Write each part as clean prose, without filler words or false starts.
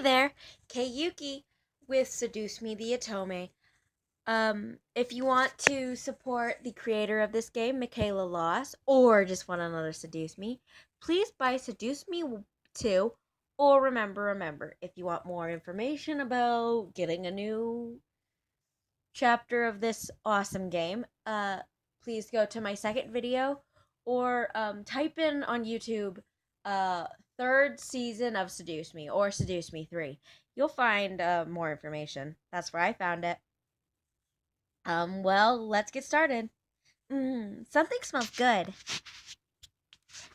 there, Kayuki with Seduce Me the Atome. If you want to support the creator of this game, Michaela Loss, or just want another Seduce Me, please buy Seduce Me 2, or remember, if you want more information about getting a new chapter of this awesome game, please go to my second video, or type in on YouTube, uh, third season of Seduce Me, or Seduce Me 3. You'll find more information. That's where I found it. Well, let's get started. Something smells good.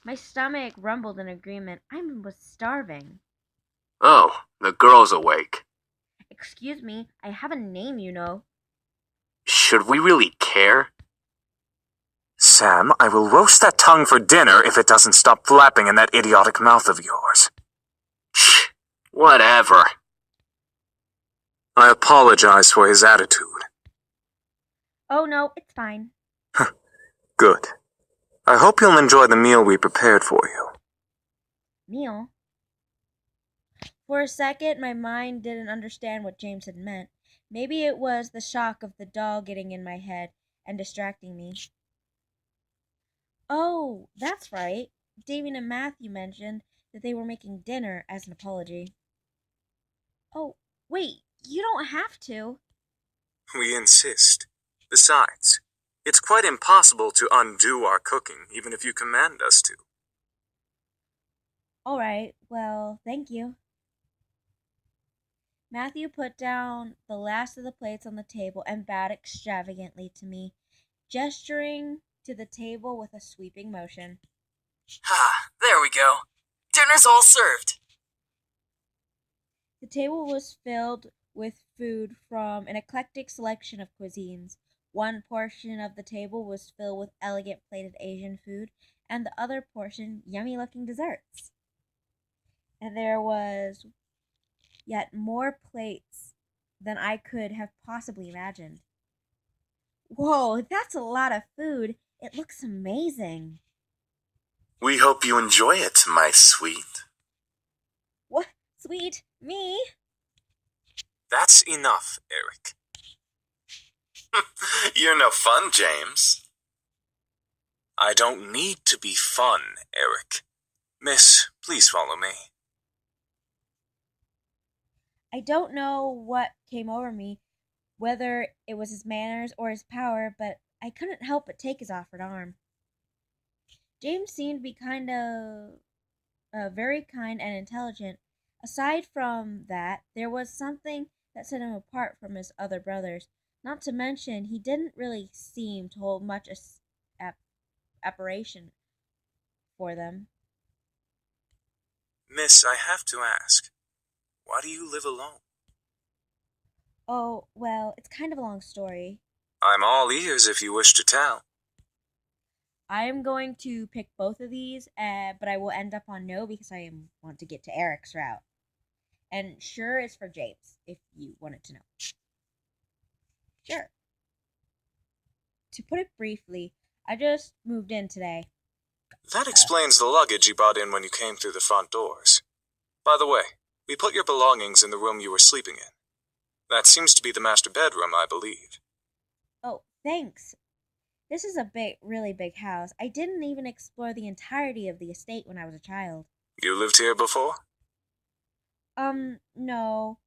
My stomach rumbled in agreement. I was starving. Oh, the girl's awake. Excuse me, I have a name, you know. Should we really care? Sam, I will roast that tongue for dinner if it doesn't stop flapping in that idiotic mouth of yours. Shh, whatever. I apologize for his attitude. Oh no, it's fine. Good. I hope you'll enjoy the meal we prepared for you. Meal? For a second, my mind didn't understand what James had meant. Maybe it was the shock of the doll getting in my head and distracting me. Oh, that's right. Damien and Matthew mentioned that they were making dinner as an apology. Oh, wait, you don't have to. We insist. Besides, it's quite impossible to undo our cooking, even if you command us to. All right, well, thank you. Matthew put down the last of the plates on the table and bowed extravagantly to me, gesturing to the table with a sweeping motion. There we go. Dinner's all served. The table was filled with food from an eclectic selection of cuisines. One portion of the table was filled with elegant plated Asian food, and the other portion yummy-looking desserts. And there was yet more plates than I could have possibly imagined. Whoa, that's a lot of food. It looks amazing. We hope you enjoy it, my sweet. What? Sweet? Me? That's enough, Eric. You're no fun, James. I don't need to be fun, Eric. Miss, please follow me. I don't know what came over me, whether it was his manners or his power, but I couldn't help but take his offered arm. James seemed to be very kind and intelligent. Aside from that, there was something that set him apart from his other brothers. Not to mention, he didn't really seem to hold much admiration for them. Miss, I have to ask, why do you live alone? Oh, well, it's kind of a long story. I'm all ears if you wish to tell. I am going to pick both of these, but I will end up on no because I want to get to Eric's route. And sure is for James, if you wanted to know. Sure. To put it briefly, I just moved in today. That explains the luggage you brought in when you came through the front doors. By the way, we put your belongings in the room you were sleeping in. That seems to be the master bedroom, I believe. Oh, thanks. This is a really big house. I didn't even explore the entirety of the estate when I was a child. You lived here before? No.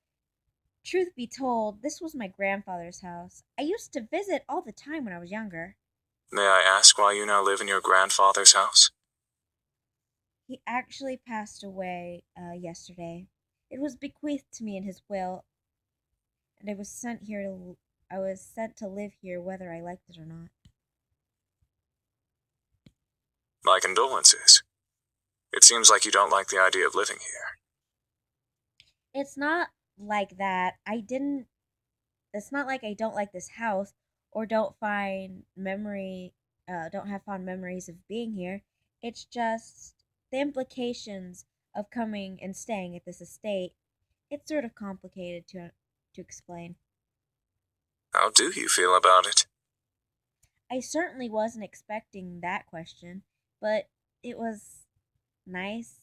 Truth be told, this was my grandfather's house. I used to visit all the time when I was younger. May I ask why you now live in your grandfather's house? He actually passed away, yesterday. It was bequeathed to me in his will, and I was sent to live here whether I liked it or not. My condolences. It seems like you don't like the idea of living here. It's not like that. It's not like I don't like this house or don't have fond memories of being here. It's just the implications of coming and staying at this estate. It's sort of complicated to explain. How do you feel about it? I certainly wasn't expecting that question, but it was nice.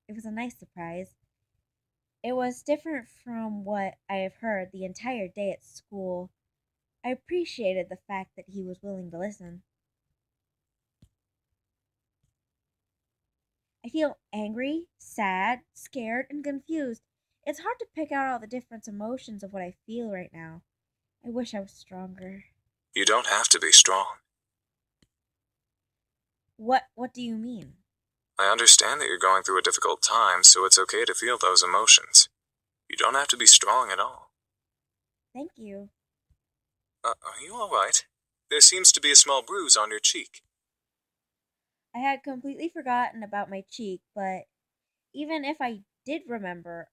It was a nice surprise. It was different from what I have heard the entire day at school. I appreciated the fact that he was willing to listen. I feel angry, sad, scared, and confused. It's hard to pick out all the different emotions of what I feel right now. I wish I was stronger. You don't have to be strong. What do you mean? I understand that you're going through a difficult time, so it's okay to feel those emotions. You don't have to be strong at all. Thank you. Are you alright? There seems to be a small bruise on your cheek. I had completely forgotten about my cheek, but even if I did remember,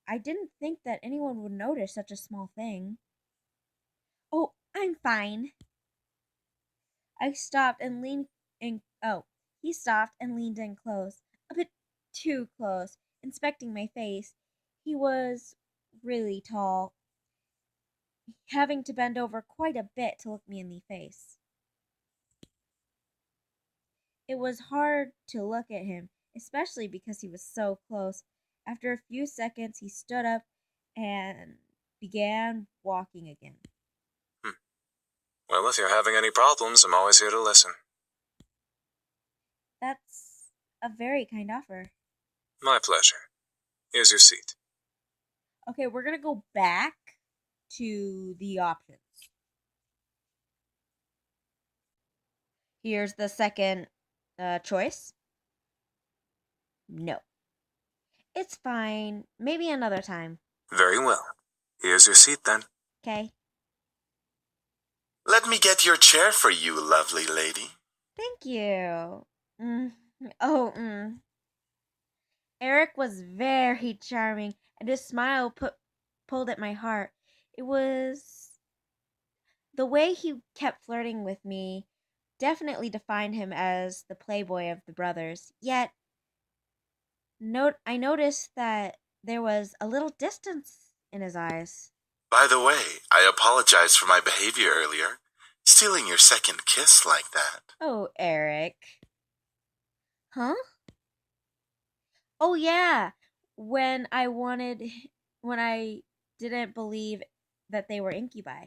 I didn't think that anyone would notice such a small thing. Oh, I'm fine. I stopped and leaned in. Oh, he stopped and leaned in close, a bit too close, inspecting my face. He was really tall, having to bend over quite a bit to look me in the face. It was hard to look at him, especially because he was so close. After a few seconds, he stood up and began walking again. Well, if you're having any problems, I'm always here to listen. That's a very kind offer. My pleasure. Here's your seat. Okay, we're gonna go back to the options. Here's the second choice. No. It's fine. Maybe another time. Very well. Here's your seat then. Okay. Let me get your chair for you, lovely lady. Thank you. Oh. Eric was very charming, and his smile pulled at my heart. It was the way he kept flirting with me definitely defined him as the playboy of the brothers. Yet, I noticed that there was a little distance in his eyes. By the way, I apologize for my behavior earlier. Stealing your second kiss like that. Oh, Eric. Huh? Oh, yeah. When I didn't believe that they were incubi.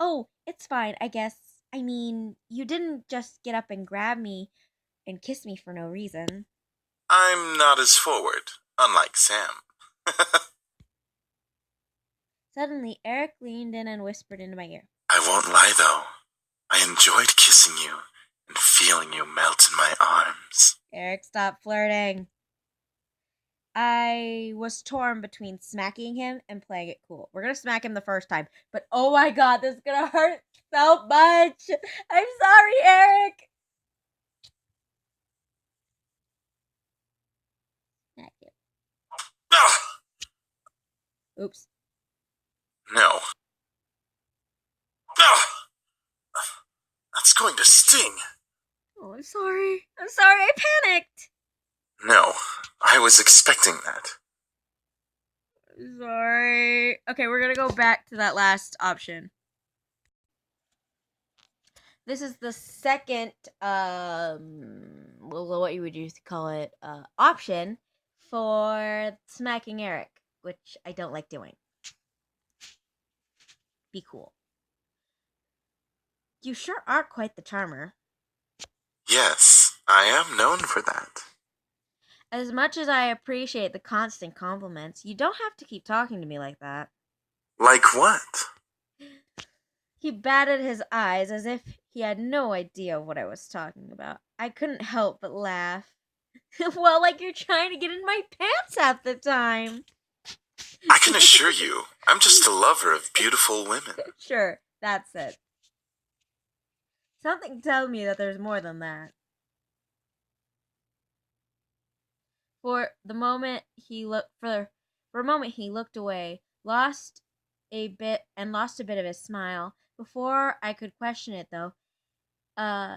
Oh, it's fine, I guess. I mean, you didn't just get up and grab me and kiss me for no reason. I'm not as forward, unlike Sam. Suddenly, Eric leaned in and whispered into my ear. I won't lie though. I enjoyed kissing you and feeling you melt in my arms. Eric, stop flirting. I was torn between smacking him and playing it cool. We're gonna smack him the first time, but oh my god, this is gonna hurt so much. I'm sorry, Eric. Smack him. Ah! Oops. No. Ah! That's going to sting. Oh, I'm sorry. I'm sorry, I panicked. No, I was expecting that. Sorry. Okay, we're gonna go back to that last option. This is the second, what you would use to call it, option for smacking Eric, which I don't like doing. Be cool. You sure are quite the charmer. Yes, I am known for that. As much as I appreciate the constant compliments, you don't have to keep talking to me like that. Like what? He batted his eyes as if he had no idea what I was talking about. I couldn't help but laugh. Well, like you're trying to get in my pants half the time. I can assure you, I'm just a lover of beautiful women. Sure, that's it. Something tells me that there's more than that. For a moment he looked away, lost a bit of his smile. Before I could question it though,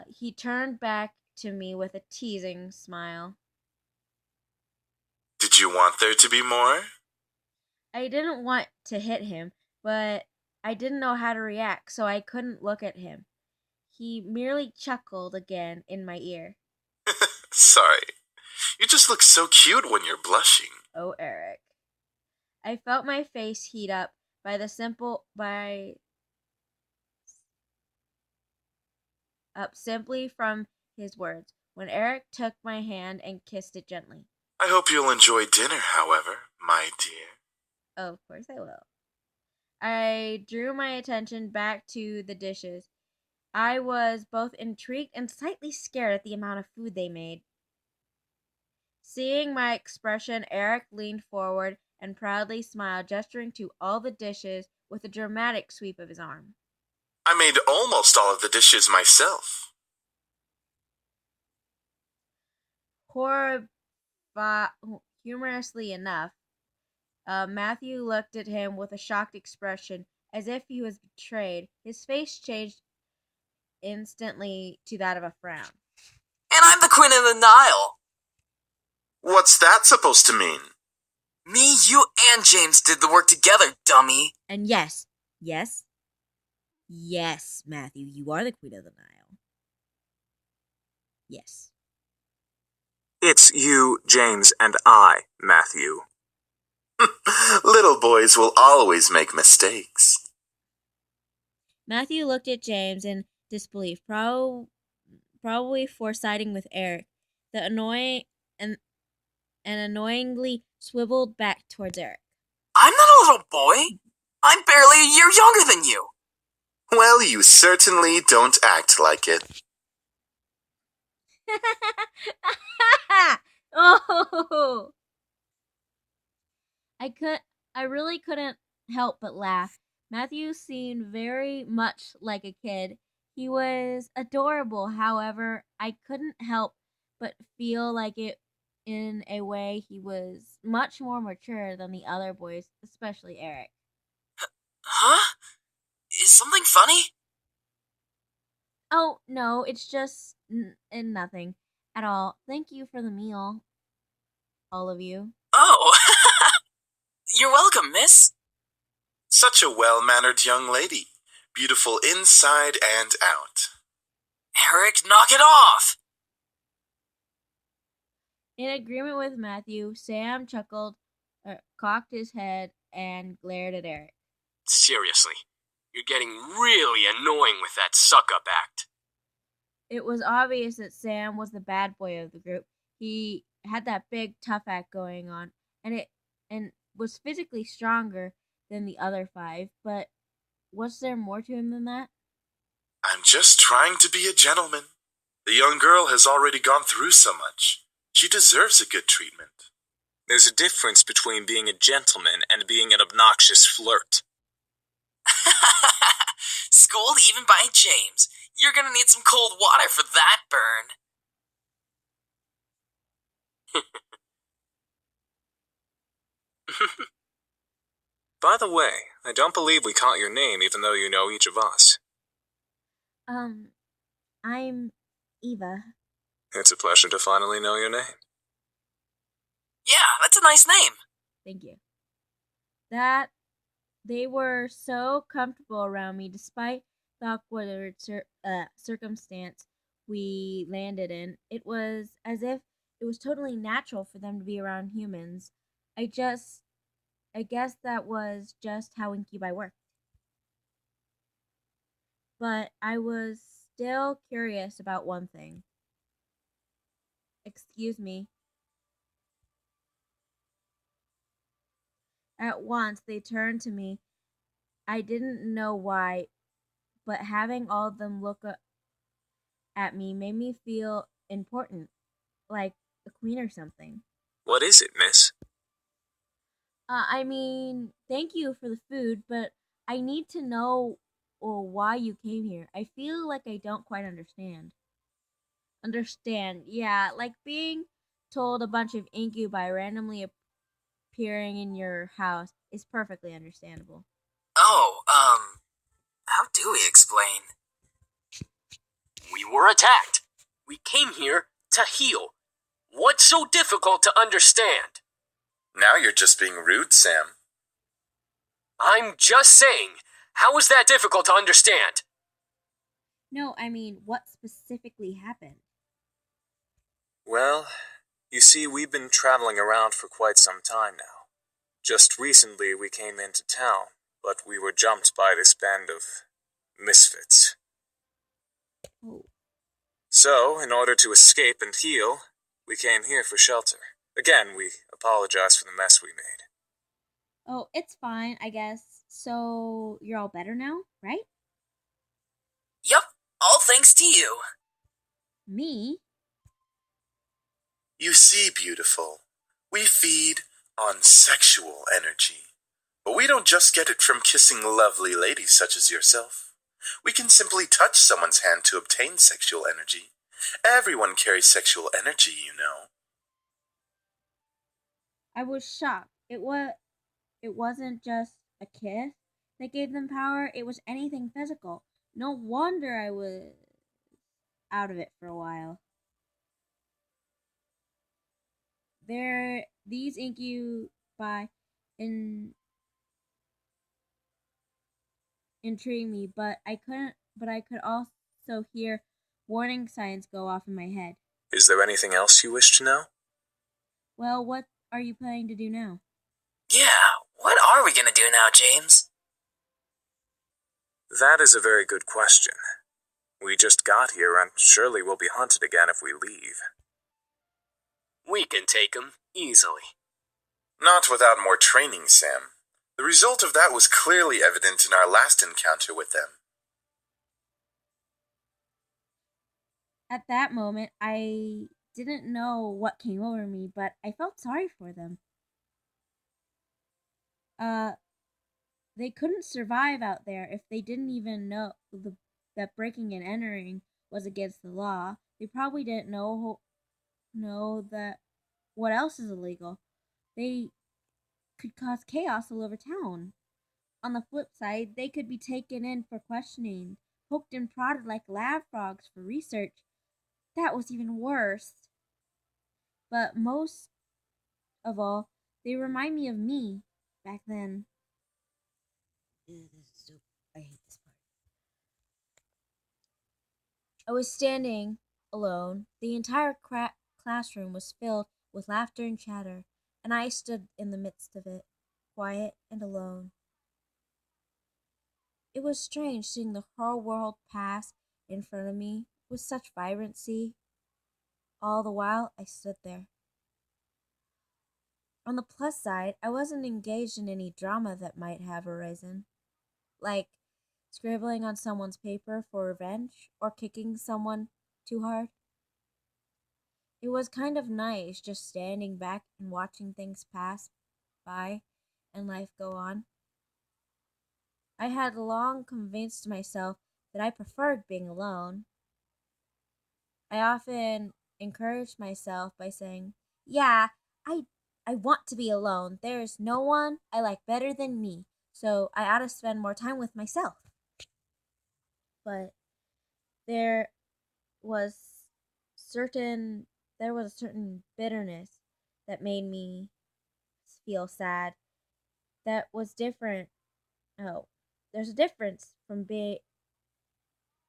he turned back to me with a teasing smile. Did you want there to be more? I didn't want to hit him, but I didn't know how to react, so I couldn't look at him. He merely chuckled again in my ear. Sorry. You just look so cute when you're blushing. Oh, Eric. I felt my face heat up simply from his words, when Eric took my hand and kissed it gently. I hope you'll enjoy dinner, however, my dear. Oh, of course I will. I drew my attention back to the dishes. I was both intrigued and slightly scared at the amount of food they made. Seeing my expression, Eric leaned forward and proudly smiled, gesturing to all the dishes with a dramatic sweep of his arm. I made almost all of the dishes myself. Humorously enough, Matthew looked at him with a shocked expression, as if he was betrayed. His face changed instantly to that of a frown. And I'm the Queen of the Nile. What's that supposed to mean? Me, you, and James did the work together, dummy. And yes, Matthew, you are the Queen of the Nile. Yes. It's you, James, and I, Matthew. Little boys will always make mistakes. Matthew looked at James in disbelief, probably for siding with Eric. The annoyingly swiveled back towards Eric. I'm not a little boy. I'm barely a year younger than you. Well, you certainly don't act like it. Oh! I really couldn't help but laugh. Matthew seemed very much like a kid. He was adorable, however, I couldn't help but feel like it in a way he was much more mature than the other boys, especially Eric. Huh? Is something funny? Oh, no, it's just nothing at all. Thank you for the meal, all of you. Oh, you're welcome, miss. Such a well-mannered young lady. Beautiful inside and out. Eric, knock it off. In agreement with Matthew, Sam chuckled, cocked his head, and glared at Eric. Seriously, you're getting really annoying with that suck-up act. It was obvious that Sam was the bad boy of the group. He had that big tough act going on, and was physically stronger than the other five, but was there more to him than that? I'm just trying to be a gentleman. The young girl has already gone through so much. She deserves a good treatment. There's a difference between being a gentleman and being an obnoxious flirt. Schooled even by James. You're gonna need some cold water for that burn. By the way, I don't believe we caught your name even though you know each of us. I'm Eva. It's a pleasure to finally know your name. Yeah, that's a nice name. Thank you. They were so comfortable around me despite the awkward circumstance we landed in. It was as if it was totally natural for them to be around humans. I guess that was just how Incubi worked. But I was still curious about one thing. Excuse me. At once, they turned to me. I didn't know why, but having all of them look at me made me feel important, like a queen or something. What is it, miss? Thank you for the food, but I need to know why you came here. I feel like I don't quite understand. Understand, yeah, like being told a bunch of incubi randomly appearing in your house is perfectly understandable. Oh, how do we explain? We were attacked. We came here to heal. What's so difficult to understand? Now you're just being rude, Sam. I'm just saying, how is that difficult to understand? No, what specifically happened? Well, you see, we've been traveling around for quite some time now. Just recently we came into town, but we were jumped by this band of misfits. Oh. So, in order to escape and heal, we came here for shelter. Again, we apologize for the mess we made. Oh, it's fine, I guess. So, you're all better now, right? Yup, all thanks to you. Me? You see, beautiful, we feed on sexual energy. But we don't just get it from kissing lovely ladies such as yourself. We can simply touch someone's hand to obtain sexual energy. Everyone carries sexual energy, you know. I was shocked. It wasn't just a kiss that gave them power, it was anything physical. No wonder I was out of it for a while. These incubi in intrigue me, but I could also hear warning signs go off in my head. Is there anything else you wish to know? Well, what are you planning to do now? Yeah, what are we gonna do now, James? That is a very good question. We just got here and surely we'll be hunted again if we leave. We can take him easily. Not without more training, Sam. The result of that was clearly evident in our last encounter with them. At that moment, I didn't know what came over me, but I felt sorry for them. They couldn't survive out there if they didn't even that breaking and entering was against the law. They probably didn't know that what else is illegal. They could cause chaos all over town. On the flip side, they could be taken in for questioning, poked and prodded like lab frogs for research. That was even worse. But most of all, they remind me of me back then. I hate this part. I was standing alone. The entire classroom was filled with laughter and chatter, and I stood in the midst of it, quiet and alone. It was strange seeing the whole world pass in front of me with such vibrancy. All the while, I stood there. On the plus side, I wasn't engaged in any drama that might have arisen, like scribbling on someone's paper for revenge or kicking someone too hard. It was kind of nice just standing back and watching things pass by and life go on. I had long convinced myself that I preferred being alone. I often encouraged myself by saying, "Yeah, I I want to be alone. There's no one I like better than me, so I ought to spend more time with myself." But there was certain there was a certain bitterness that made me feel sad that was different. Oh, there's a difference from being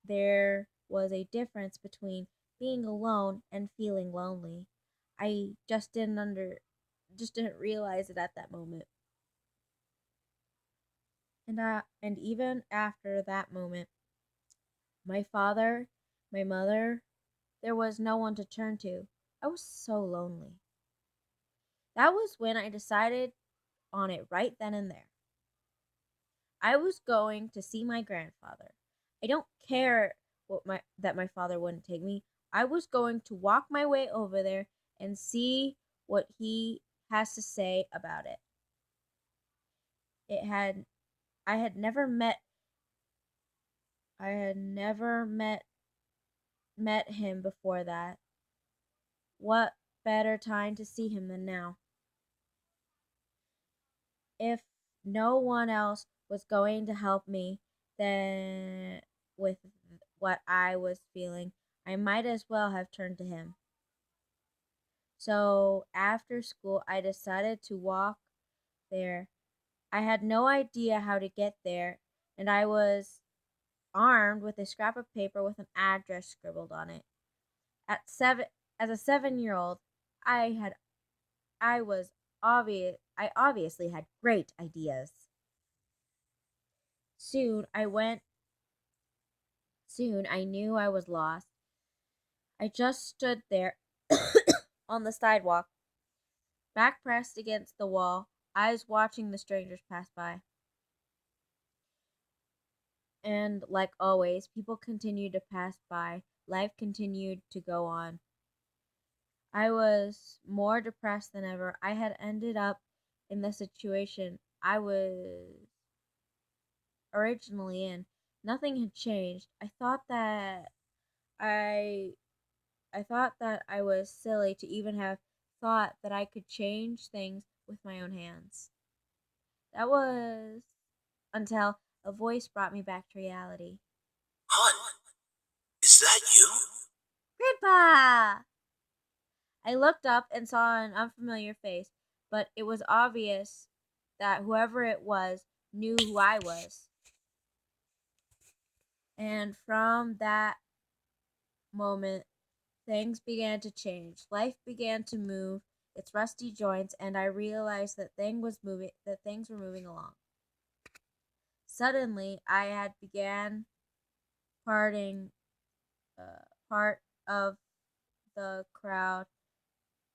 there was a difference between being alone and feeling lonely. I just didn't realize it at that moment. And even after that moment, my father, my mother, there was no one to turn to. I was so lonely. That was when I decided on it right then and there. I was going to see my grandfather. I don't care that my father wouldn't take me. I was going to walk my way over there and see what he has to say about it. It had I had never met I had never met him before that. What better time to see him than now? If no one else was going to help me then with what I was feeling, I might as well have turned to him. So after school, I decided to walk there. I had no idea how to get there, and I was armed with a scrap of paper with an address scribbled on it. At 7 as a 7-year-old, I had I was I obviously had great ideas. Soon I knew I was lost. I just stood there on the sidewalk, back pressed against the wall, eyes watching the strangers pass by. And like always, people continued to pass by. Life continued to go on. I was more depressed than ever. I had ended up in the situation I was originally in. Nothing had changed. I I thought that I was silly to even have thought that I could change things with my own hands. That was until a voice brought me back to reality. Hun, is that you? Grandpa! I looked up and saw an unfamiliar face, but it was obvious that whoever it was knew who I was. And from that moment, things began to change. Life began to move its rusty joints, and I realized that things were moving along. Suddenly, I had began parting part of the crowd,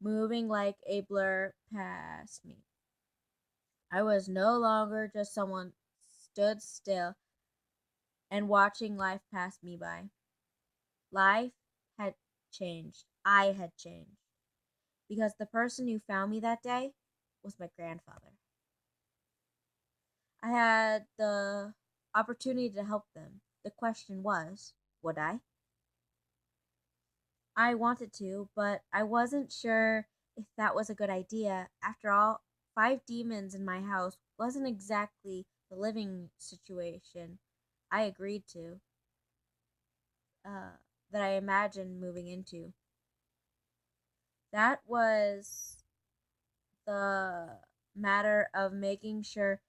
moving like a blur past me. I was no longer just someone stood still and watching life pass me by. Life had changed. I had changed. Because the person who found me that day was my grandfather. I had the opportunity to help them. The question was, would I? I wanted to, but I wasn't sure if that was a good idea. After all, 5 demons in my house wasn't exactly the living situation I agreed to, that I imagined moving into. That was the matter of making sure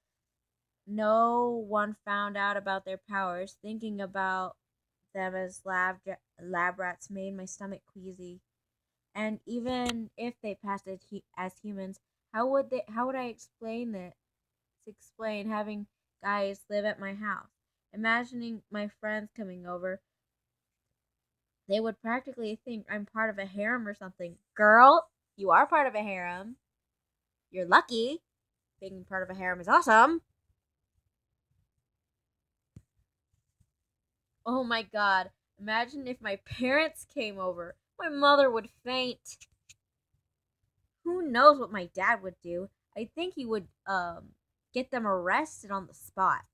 no one found out about their powers. Thinking about them as lab rats made my stomach queasy. And even if they passed as humans, how would I explain it? To explain having guys live at my house. Imagining my friends coming over, they would practically think I'm part of a harem or something. Girl, you are part of a harem. You're lucky. Being part of a harem is awesome. Oh my god. Imagine if my parents came over. My mother would faint. Who knows what my dad would do? I think he would get them arrested on the spot.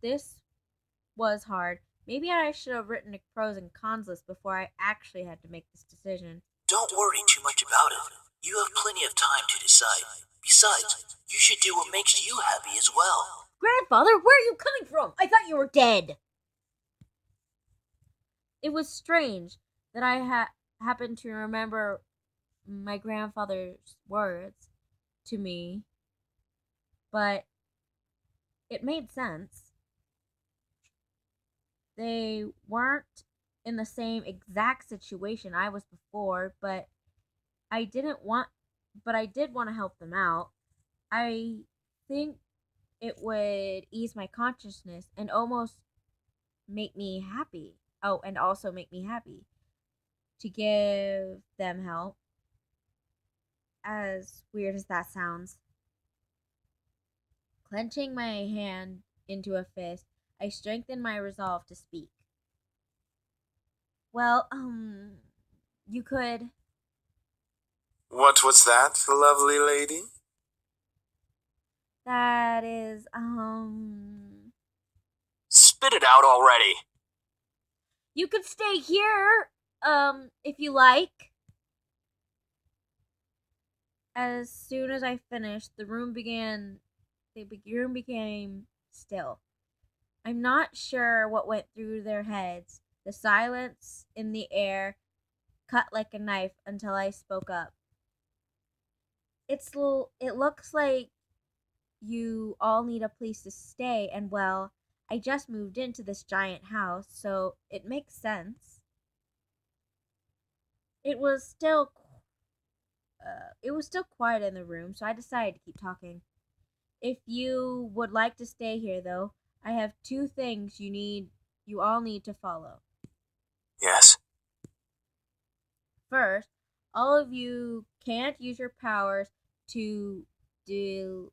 This was hard. Maybe I should have written a pros and cons list before I actually had to make this decision. Don't worry too much about it. You have plenty of time to decide. Besides, you should do what makes you happy as well. Grandfather, where are you coming from? I thought you were dead. It was strange that I happened to remember my grandfather's words to me, but it made sense. They weren't in the same exact situation I was before, but I didn't want but I did want to help them out. I think it would ease my consciousness and almost make me happy. Oh, and also make me happy to give them help. As weird as that sounds. Clenching my hand into a fist, I strengthened my resolve to speak. Well, you could. What was that, lovely lady? That is, Spit it out already. you could stay here, if you like. As soon as I finished, the room became still. I'm not sure what went through their heads. The silence in the air cut like a knife until I spoke up. It looks like you all need a place to stay, and well, I just moved into this giant house, so it makes sense. It was still quiet in the room, so I decided to keep talking. If you would like to stay here, though, I have two things you all need to follow. Yes? First, all of you can't use your powers to do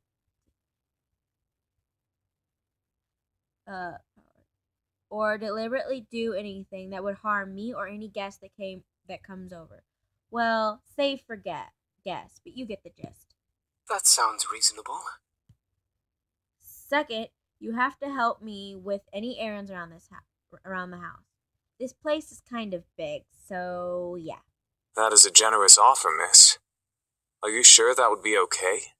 or deliberately do anything that would harm me or any guest that comes over. Well, save for guests, but you get the gist. That sounds reasonable. Second, you have to help me with any errands around the house. This place is kind of big, so yeah. That is a generous offer, miss. Are you sure that would be okay?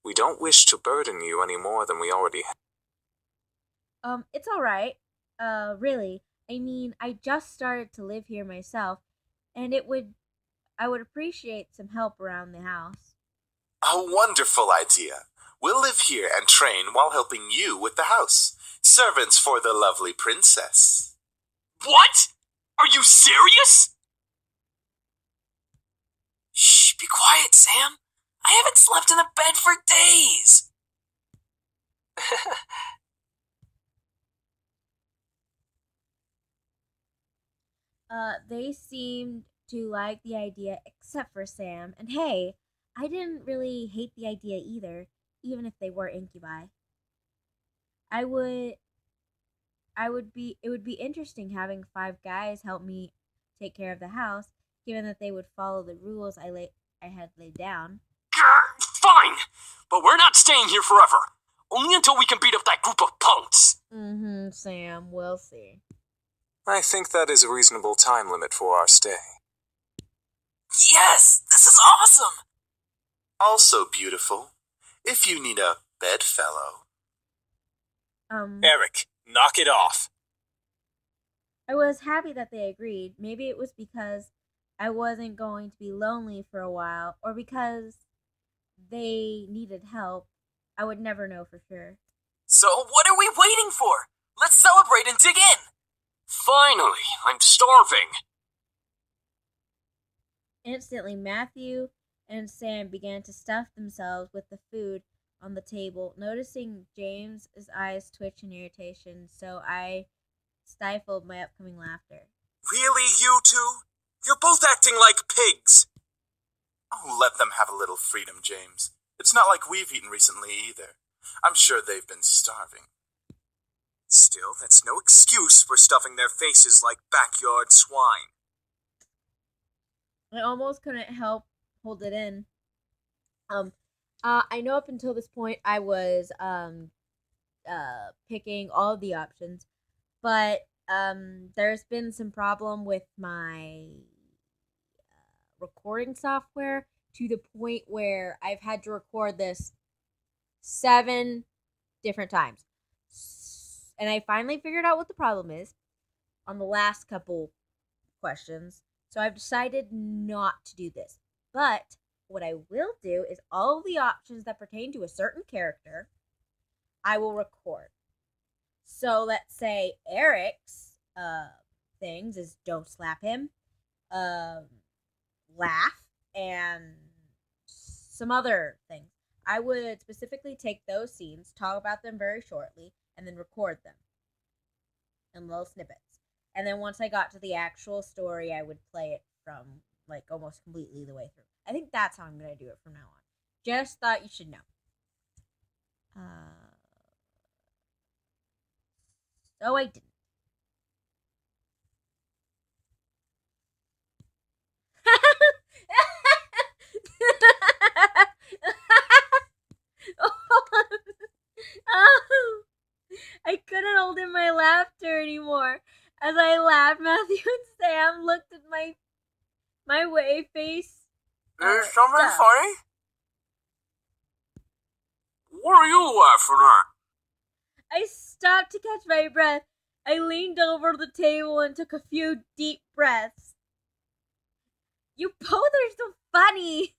We don't wish to burden you any more than we already have. It's alright. Really. I mean, I just started to live here myself, and I would appreciate some help around the house. A wonderful idea. We'll live here and train while helping you with the house. Servants for the lovely princess. What? Are you serious? Shh, be quiet, Sam. I haven't slept in a bed for days. They seemed to like the idea except for Sam, and hey, I didn't really hate the idea either, even if they were incubi. I would it would be interesting having 5 guys help me take care of the house, given that they would follow the rules I had laid down. Fine, but we're not staying here forever. Only until we can beat up that group of punks. Sam, we'll see. I think that is a reasonable time limit for our stay. Yes, this is awesome. Also beautiful, if you need a bedfellow. Eric, knock it off. I was happy that they agreed. Maybe it was because I wasn't going to be lonely for a while, or because they needed help. I would never know for sure. So what are we waiting for? Let's celebrate and dig in. Finally, I'm starving. Instantly, Matthew and Sam began to stuff themselves with the food on the table. Noticing James's eyes twitch in irritation, so I stifled my upcoming laughter. Really, you two? You're both acting like pigs. Oh, let them have a little freedom, James. It's not like we've eaten recently either. I'm sure they've been starving. Still, that's no excuse for stuffing their faces like backyard swine. I almost couldn't help hold it in. I know up until this point I was picking all of the options, but there's been some problem with my recording software to the point where I've had to record this 7 different times. And I finally figured out what the problem is on the last couple questions. So I've decided not to do this. But what I will do is all of the options that pertain to a certain character, I will record. So let's say Eric's things is don't slap him, laugh, and some other things. I would specifically take those scenes, talk about them very shortly, and then record them in little snippets. And then once I got to the actual story, I would play it from like almost completely the way through. I think that's how I'm going to do it from now on. Just thought you should know. So I didn't. I couldn't hold in my laughter anymore. As I laughed, Matthew and Sam looked at my way face. Is something funny? What are you laughing at? I stopped to catch my breath. I leaned over the table and took a few deep breaths. You both are so funny.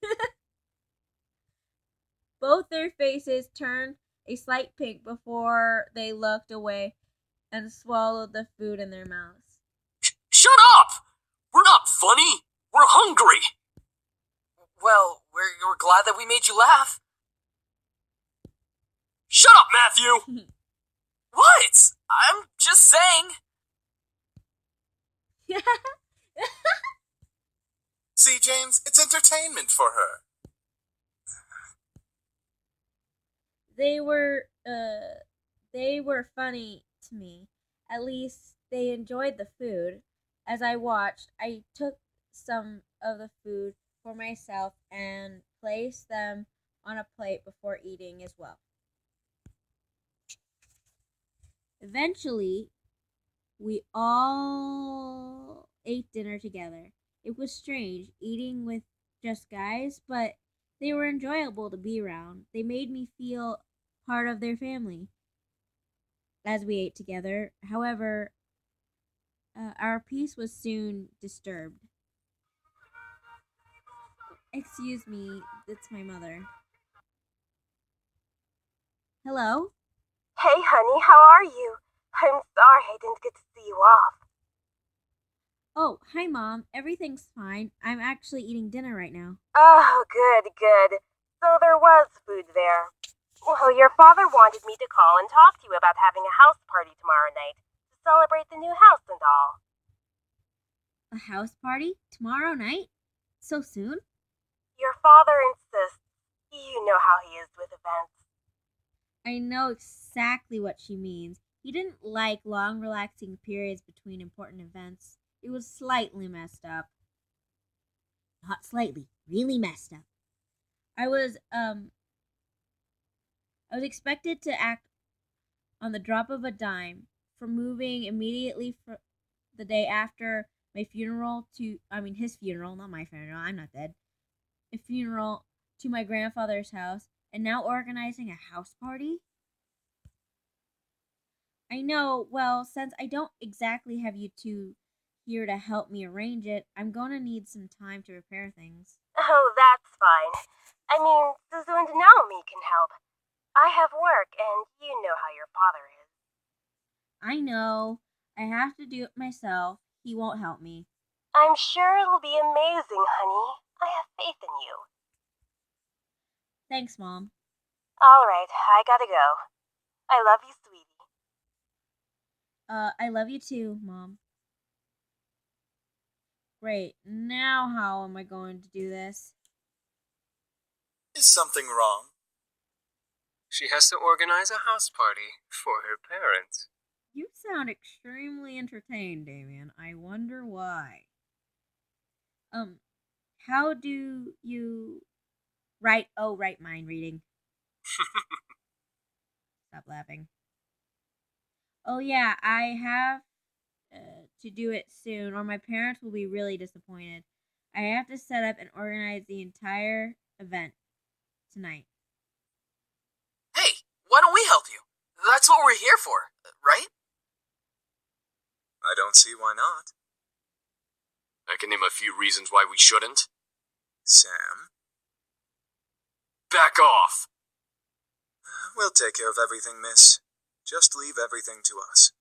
Both their faces turned a slight pink before they looked away and swallowed the food in their mouths. Shut up! We're not funny. We're hungry! Well, we're glad that we made you laugh. Shut up, Matthew! What? I'm just saying. See, James, it's entertainment for her. They were funny to me. At least they enjoyed the food. As I watched, I took some of the food for myself and placed them on a plate before eating as well. Eventually, we all ate dinner together. It was strange eating with just guys, but they were enjoyable to be around. They made me feel part of their family as we ate together. However, our peace was soon disturbed. Excuse me, it's my mother. Hello? Hey, honey, how are you? I'm sorry I didn't get to see you off. Oh, hi, Mom. Everything's fine. I'm actually eating dinner right now. Oh, good, good. So there was food there. Well, your father wanted me to call and talk to you about having a house party tomorrow night to celebrate the new house and all. A house party? Tomorrow night? So soon? Your father insists. You know how he is with events. I know exactly what she means. He didn't like long, relaxing periods between important events. It was slightly messed up. Not slightly, really messed up. I was expected to act on the drop of a dime, from moving immediately for the day after my funeral to, his funeral, not my funeral, I'm not dead. A funeral to my grandfather's house, and now organizing a house party? I know, well, since I don't exactly have you two here to help me arrange it, I'm gonna need some time to prepare things. Oh, that's fine. I mean, Suzu and Naomi can help. I have work, and you know how your father is. I know. I have to do it myself. He won't help me. I'm sure it'll be amazing, honey. I have faith in you. Thanks, Mom. All right, I gotta go. I love you, sweetie. I love you too, Mom. Great. Now how am I going to do this? Is something wrong? She has to organize a house party for her parents. You sound extremely entertained, Damien. I wonder why. How do you write? Oh, right, mind reading. Stop laughing. Oh yeah, I have to do it soon, or my parents will be really disappointed. I have to set up and organize the entire event tonight. Hey, why don't we help you? That's what we're here for, right? I don't see why not. I can name a few reasons why we shouldn't. Sam? Back off! We'll take care of everything, miss. Just leave everything to us.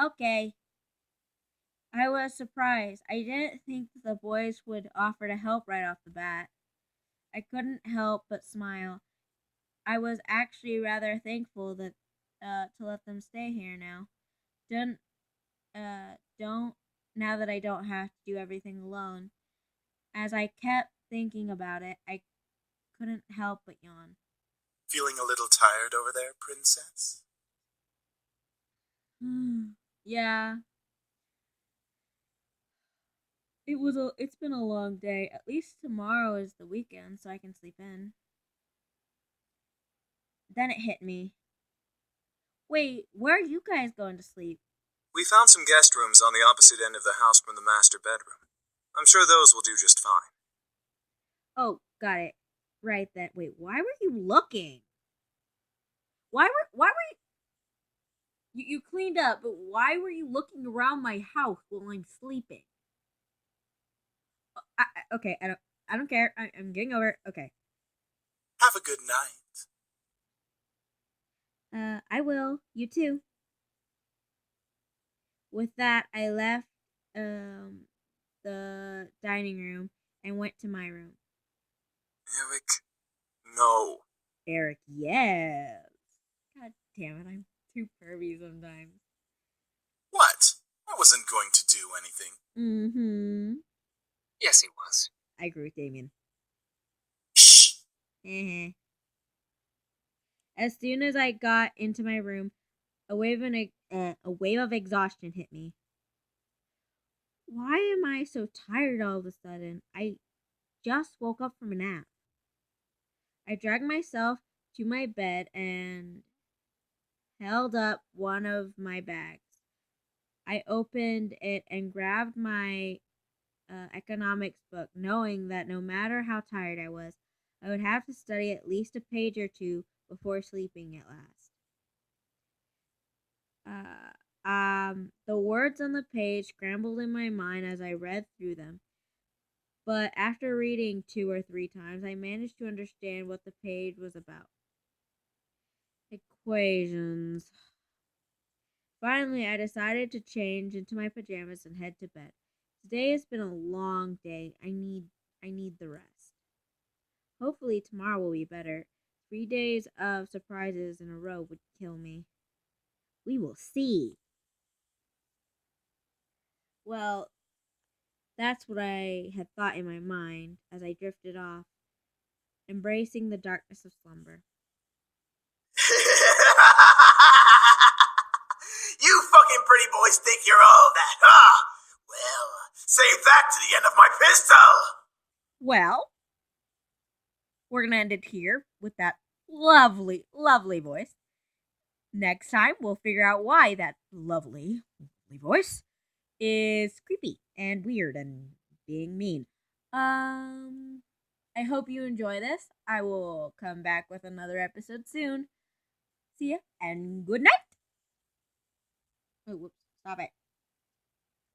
Okay. I was surprised. I didn't think the boys would offer to help right off the bat. I couldn't help but smile. I was actually rather thankful that to let them stay here now. Don't now that I don't have to do everything alone. As I kept thinking about it, I couldn't help but yawn. Feeling a little tired over there, princess? Yeah. It's been a long day. At least tomorrow is the weekend, so I can sleep in. Then it hit me. Wait, where are you guys going to sleep? We found some guest rooms on the opposite end of the house from the master bedroom. I'm sure those will do just fine. Oh, got it. Right then. Wait, why were you looking? Why were you cleaned up, but why were you looking around my house while I'm sleeping? Okay, I don't care. I'm getting over it. Okay. Have a good night. I will. You too. With that, I left the dining room and went to my room. Eric, no. Eric, yes. God damn it, I'm too pervy sometimes. What? I wasn't going to do anything. Mm-hmm. Yes, he was. I agree with Damien. Shh! As soon as I got into my room, a wave of exhaustion hit me. Why am I so tired all of a sudden? I just woke up from a nap. I dragged myself to my bed and held up one of my bags. I opened it and grabbed my economics book, knowing that no matter how tired I was, I would have to study at least a page or two before sleeping at last. The words on the page scrambled in my mind as I read through them. But after reading 2 or 3 times, I managed to understand what the page was about. Equations. Finally, I decided to change into my pajamas and head to bed. Today has been a long day. I need the rest. Hopefully tomorrow will be better. 3 days of surprises in a row would kill me. We will see. Well, that's what I had thought in my mind as I drifted off, embracing the darkness of slumber. You fucking pretty boys think you're all that, huh? Well, save that to the end of my pistol! Well, we're going to end it here with that lovely, lovely voice. Next time, we'll figure out why that lovely, lovely voice is creepy and weird and being mean. I hope you enjoy this. I will come back with another episode soon. See ya and good night. Oh, whoops. Stop it.